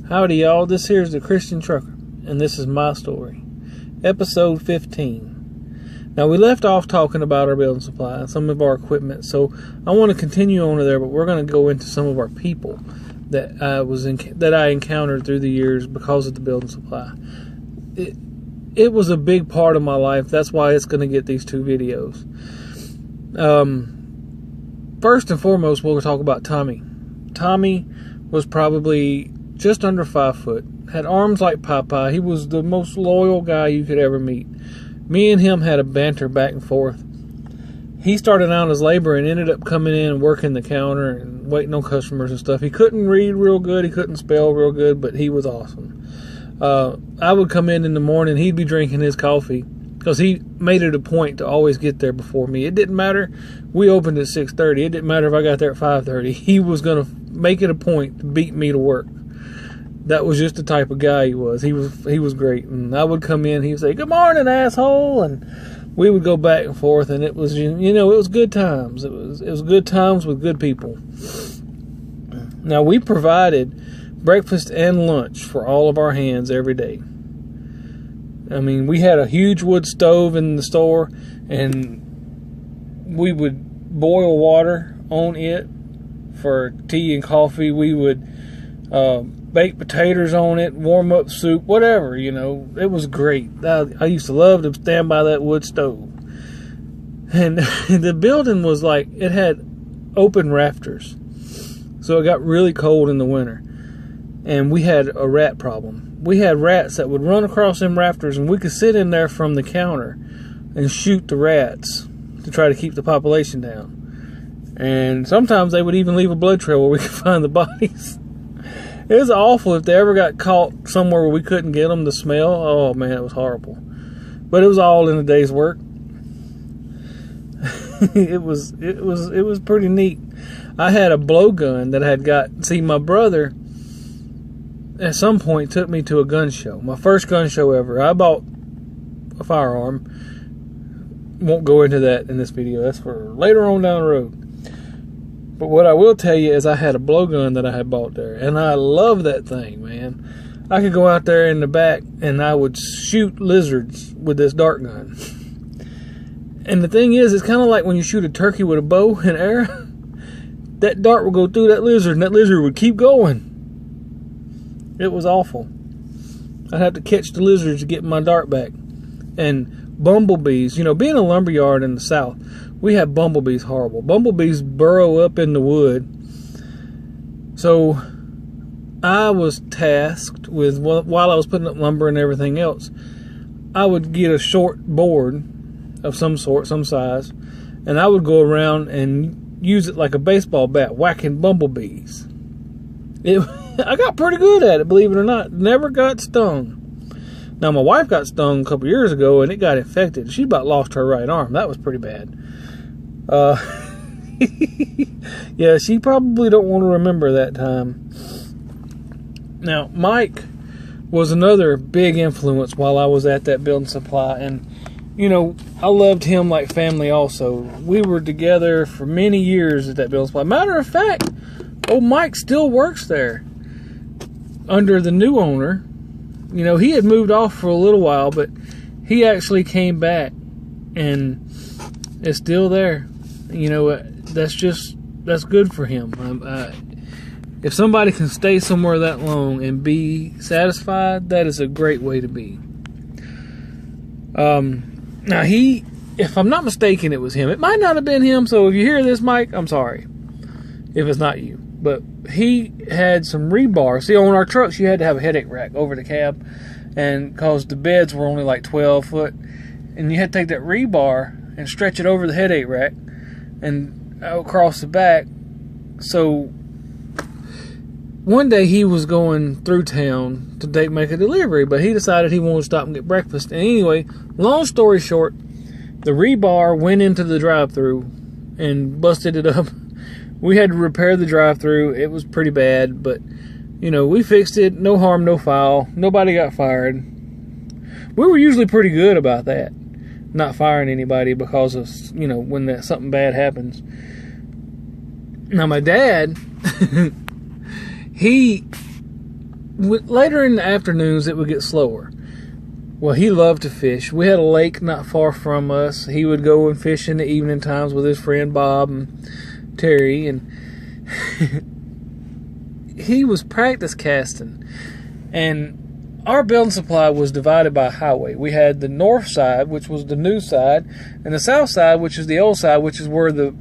Howdy y'all, this here's the Christian Trucker, and this is my story. Episode 15. Now we left off talking about our building supply and some of our equipment, so I want to continue on there, but we're going to go into some of our people that I encountered through the years because of the building supply. It was a big part of my life. That's why it's going to get these two videos. First and foremost, we'll talk about Tommy. Tommy was probably just under 5 foot, had arms like Popeye. He was the most loyal guy you could ever meet. Me and him had a banter back and forth. He started out as labor and ended up coming in and working the counter and waiting on customers and stuff. He couldn't read real good, he couldn't spell real good, but he was awesome. I would come in the morning, he'd be drinking his coffee because he made it a point to always get there before me. It didn't matter. We opened at 6:30. It didn't matter if I got there at 5:30. He was going to make it a point to beat me to work. That was just the type of guy he was. He was great. And I would come in, he would say, "Good morning, asshole," and we would go back and forth, and it was, it was good times. It was good times with good people. Now, we provided breakfast and lunch for all of our hands every day. I mean, we had a huge wood stove in the store, and we would boil water on it for tea and coffee. We would bake potatoes on it, warm up soup, whatever, It was great. I used to love to stand by that wood stove. And the building was like, it had open rafters. So it got really cold in the winter. And we had a rat problem. We had rats that would run across them rafters, and we could sit in there from the counter and shoot the rats to try to keep the population down. And sometimes they would even leave a blood trail where we could find the bodies. It was awful if they ever got caught somewhere where we couldn't get them to smell. Oh man, it was horrible. But it was all in a day's work. It was pretty neat. I had a blowgun that I had got. See, my brother at some point took me to a gun show. My first gun show ever. I bought a firearm. Won't go into that in this video. That's for later on down the road. But what I will tell you is I had a blowgun that I had bought there. And I love that thing, man. I could go out there in the back and I would shoot lizards with this dart gun. And the thing is, it's kind of like when you shoot a turkey with a bow and arrow. That dart would go through that lizard and that lizard would keep going. It was awful. I'd have to catch the lizards to get my dart back. And bumblebees, being a lumberyard in the South, we have bumblebees horrible. Bumblebees burrow up in the wood. So I was tasked with, while I was putting up lumber and everything else, I would get a short board of some sort, some size, and I would go around and use it like a baseball bat, whacking bumblebees. I got pretty good at it, believe it or not. Never got stung. Now, my wife got stung a couple years ago, and it got infected. She about lost her right arm. That was pretty bad. Yeah, she probably don't want to remember that time. Now, Mike was another big influence while I was at that building supply, and I loved him like family also. We were together for many years at that building supply. Matter of fact, old Mike still works there under the new owner. He had moved off for a little while, but he actually came back and is still there. That's good for him. If somebody can stay somewhere that long and be satisfied, that is a great way to be. Now if I'm not mistaken, it was him. It might not have been him, so if you hear this, Mike, I'm sorry if it's not you. But he had some rebar. See, on our trucks, you had to have a headache rack over the cab, and because the beds were only like 12 foot, and you had to take that rebar and stretch it over the headache rack and across the back. So one day he was going through town to make a delivery, but he decided he wanted to stop and get breakfast. And anyway, long story short, the rebar went into the drive-thru and busted it up. We had to repair the drive-thru. It was pretty bad, but we fixed it. No harm, no foul. Nobody got fired. We were usually pretty good about that, not firing anybody because of when something bad happens. Now my dad, he later in the afternoons, it would get slower. Well, he loved to fish. We had a lake not far from us. He would go and fish in the evening times with his friend Bob and Terry, and he was practice casting. And our building supply was divided by a highway. We had the north side, which was the new side, and the south side, which is the old side, which is where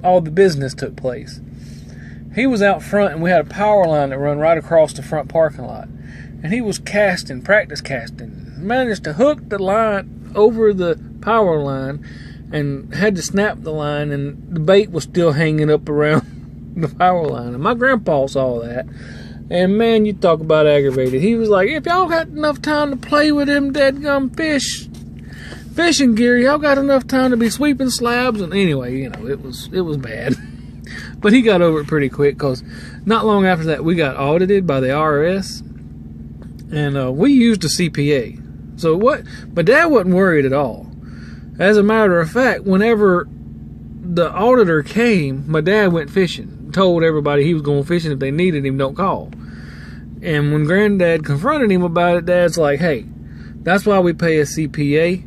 all the business took place. He was out front, and we had a power line that run right across the front parking lot. And he was casting, practice casting. Managed to hook the line over the power line and had to snap the line, and the bait was still hanging up around the power line. And my grandpa saw that, and man, you talk about aggravated. He was like, if y'all got enough time to play with them deadgum fishing gear, y'all got enough time to be sweeping slabs. And anyway, it was bad. But he got over it pretty quick, because not long after that we got audited by the IRS, and we used a CPA. So my dad wasn't worried at all. As a matter of fact, whenever the auditor came, my dad went fishing. Told everybody he was going fishing. If they needed him, don't call. And when Granddad confronted him about it, Dad's like, hey, that's why we pay a CPA.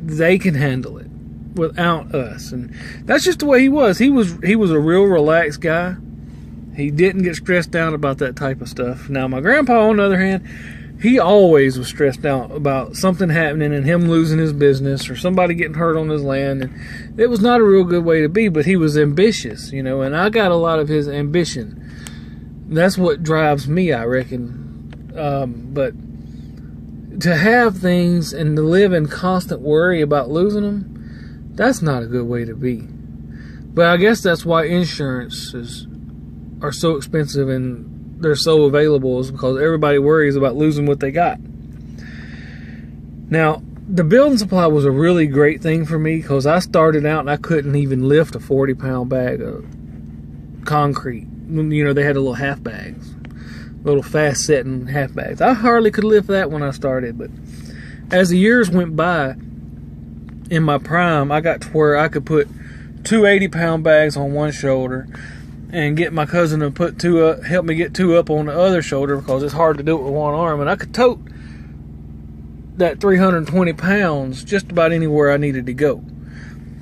They can handle it without us. And that's just the way he was. He was a real relaxed guy. He didn't get stressed out about that type of stuff. Now, my grandpa, on the other hand, he always was stressed out about something happening and him losing his business or somebody getting hurt on his land. And it was not a real good way to be, but he was ambitious, and I got a lot of his ambition. That's what drives me, I reckon. But to have things and to live in constant worry about losing them, that's not a good way to be. But I guess that's why insurances are so expensive and they're so available, is because everybody worries about losing what they got. Now, the building supply was a really great thing for me, because I started out and I couldn't even lift a 40-pound bag of concrete. They had a little half bags, little fast setting half bags. I hardly could lift that when I started, but as the years went by, in my prime, I got to where I could put 2 80-pound bags on one shoulder and get my cousin to put 2 up, help me get 2 up on the other shoulder, because it's hard to do it with one arm. And I could tote that 320 pounds just about anywhere I needed to go.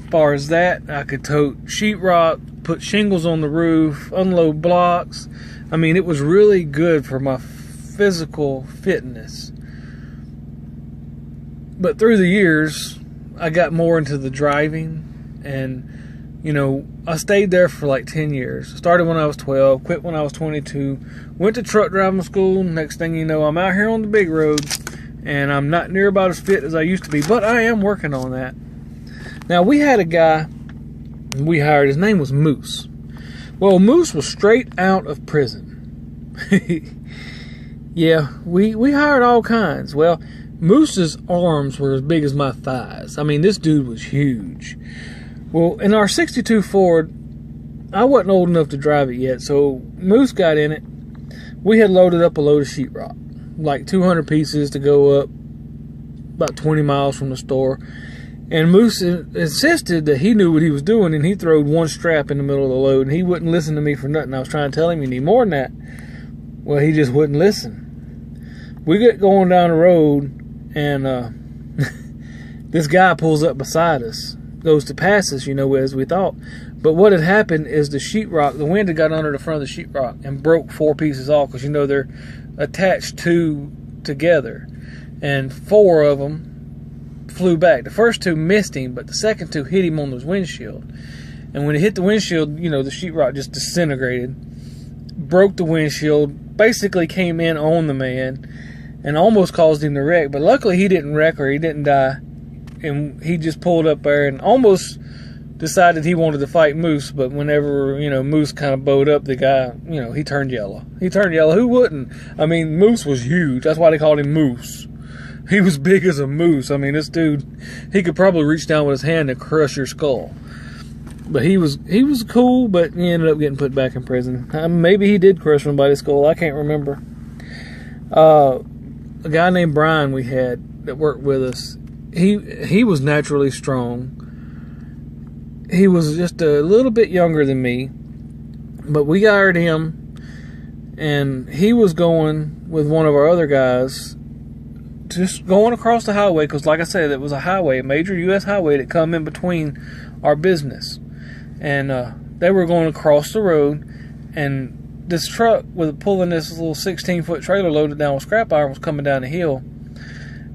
As far as that, I could tote sheetrock, put shingles on the roof, unload blocks. I mean, it was really good for my physical fitness. But through the years, I got more into the driving, and I stayed there for like 10 years. Started when I was 12, quit when I was 22, went to truck driving school. Next thing you know, I'm out here on the big road, and I'm not near about as fit as I used to be, but I am working on that. Now, we had a guy we hired. His name was Moose. Well, Moose was straight out of prison. Yeah, we hired all kinds. Well, Moose's arms were as big as my thighs. I mean, this dude was huge. Well, in our 62 Ford, I wasn't old enough to drive it yet, so Moose got in it. We had loaded up a load of sheetrock, like 200 pieces to go up about 20 miles from the store. And Moose insisted that he knew what he was doing, and he throwed one strap in the middle of the load, and he wouldn't listen to me for nothing. I was trying to tell him you need more than that. Well, he just wouldn't listen. We get going down the road, and this guy pulls up beside us. Goes to pass us, as we thought. But what had happened is the wind had got under the front of the sheetrock and broke 4 pieces off, because they're attached together, and 4 of them flew back. The first 2 missed him, but the second 2 hit him on his windshield. And when it hit the windshield, the sheetrock just disintegrated, broke the windshield, basically came in on the man, and almost caused him to wreck. But luckily he didn't wreck, or he didn't die. And he just pulled up there and almost decided he wanted to fight Moose. But whenever, Moose kind of bowed up, the guy, he turned yellow. He turned yellow. Who wouldn't? I mean, Moose was huge. That's why they called him Moose. He was big as a moose. I mean, this dude, he could probably reach down with his hand and crush your skull. But he was cool, but he ended up getting put back in prison. Maybe he did crush somebody's skull. I can't remember. A guy named Brian we had that worked with us. He was naturally strong. He was just a little bit younger than me, but we hired him, and he was going with one of our other guys, just going across the highway, because like I said, it was a highway, a major U.S. highway that come in between our business. And they were going across the road, and this truck with pulling this little 16-foot trailer loaded down with scrap iron was coming down the hill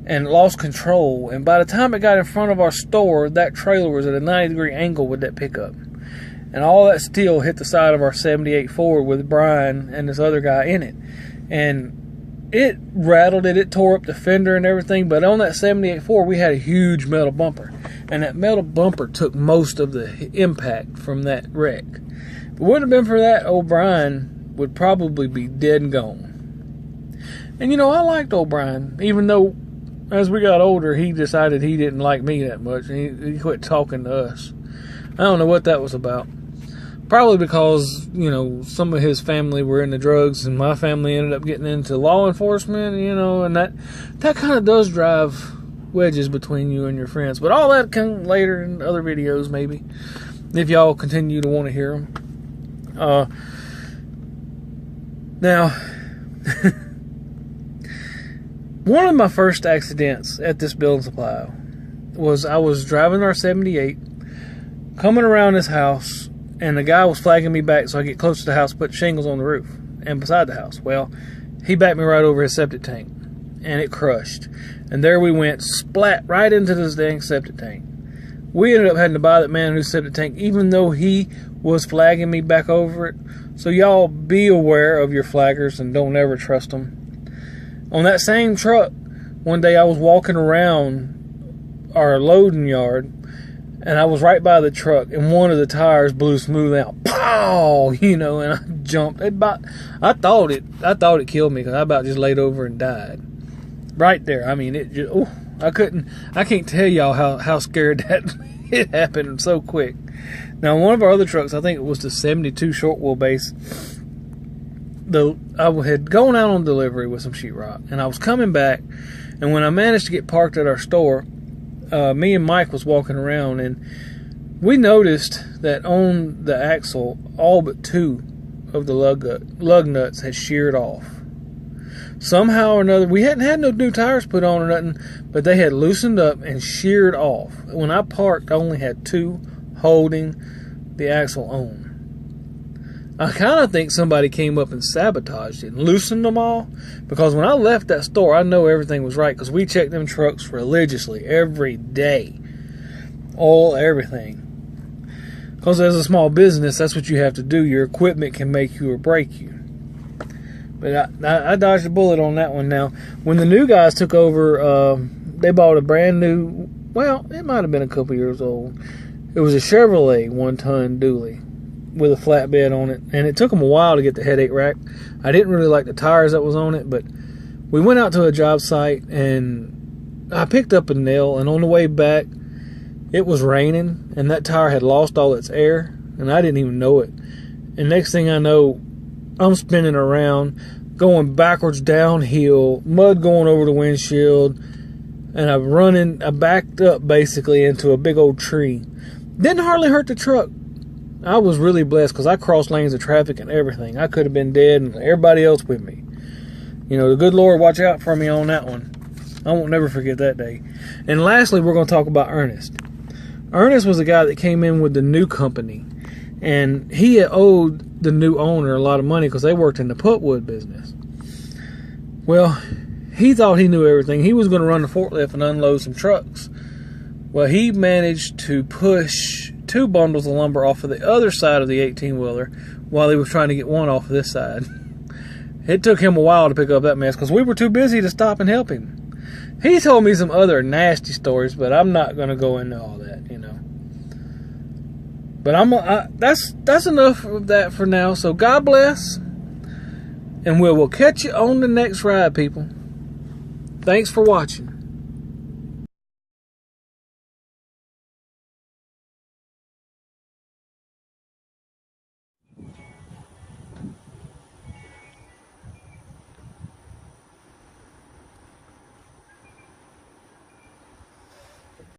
and lost control. And by the time it got in front of our store, that trailer was at a 90-degree angle with that pickup. And all that steel hit the side of our 78 Ford with Brian and this other guy in it. And it rattled it. It tore up the fender and everything. But on that 78 Ford, we had a huge metal bumper. And that metal bumper took most of the impact from that wreck. If it wouldn't have been for that, OBrien would probably be dead and gone. And you know, I liked OBrien, even though as we got older, he decided he didn't like me that much, and he quit talking to us. I don't know what that was about. Probably because, you know, some of his family were into drugs, and my family ended up getting into law enforcement, you know, and that kind of does drive wedges between you and your friends. But all that come later in other videos, maybe, if y'all continue to want to hear them. Now, one of my first accidents at this building supply was I was driving our 78, coming around this house, and the guy was flagging me back so I get close to the house, put shingles on the roof and beside the house. Well, he backed me right over his septic tank, and it crushed. And there we went, splat right into this dang septic tank. We ended up having to buy that man a new septic tank, even though he was flagging me back over it. So y'all be aware of your flaggers and don't ever trust them. On that same truck, one day I was walking around our loading yard, and I was right by the truck, and one of the tires blew smooth out. Pow! You know, and I jumped. I thought it killed me, because I about just laid over and died. Right there. I mean, it just, I can't tell y'all how scared that it happened so quick. Now, one of our other trucks, I think it was the 72 short wheelbase, I had gone out on delivery with some sheetrock, and I was coming back, and when I managed to get parked at our store, me and Mike was walking around, and we noticed that on the axle, all but two of the lug nuts had sheared off. Somehow or another, we hadn't had no new tires put on or nothing, but they had loosened up and sheared off. When I parked, I only had two holding the axle on. I kind of think somebody came up and sabotaged it and loosened them all, because when I left that store, I know everything was right, because we checked them trucks religiously every day. Oil, everything. Because as a small business, that's what you have to do. Your equipment can make you or break you. But I dodged a bullet on that one. Now, when the new guys took over, they bought a brand new, well, it might have been a couple years old. It was a Chevrolet 1-ton dually with a flatbed on it, and it took them a while to get the headache rack. I didn't really like the tires that was on it, but we went out to a job site, and I picked up a nail, and on the way back, it was raining, and that tire had lost all its air, and I didn't even know it. And next thing I know, I'm spinning around, going backwards downhill, mud going over the windshield, and I backed up basically into a big old tree. Didn't hardly hurt the truck. I was really blessed, because I crossed lanes of traffic and everything. I could have been dead, and everybody else with me. You know, the good Lord watch out for me on that one. I won't never forget that day. And lastly, we're going to talk about Ernest. Ernest was the guy that came in with the new company, and he had owed the new owner a lot of money because they worked in the putwood business. Well, he thought he knew everything. He was going to run the forklift and unload some trucks. Well, he managed to push 2 bundles of lumber off of the other side of the 18-wheeler while he was trying to get one off of this side. It took him a while to pick up that mess because we were too busy to stop and help him. He told me some other nasty stories, but I'm not going to go into all that, you know. But that's enough of that for now. So God bless, and we'll catch you on the next ride, people. Thanks for watching.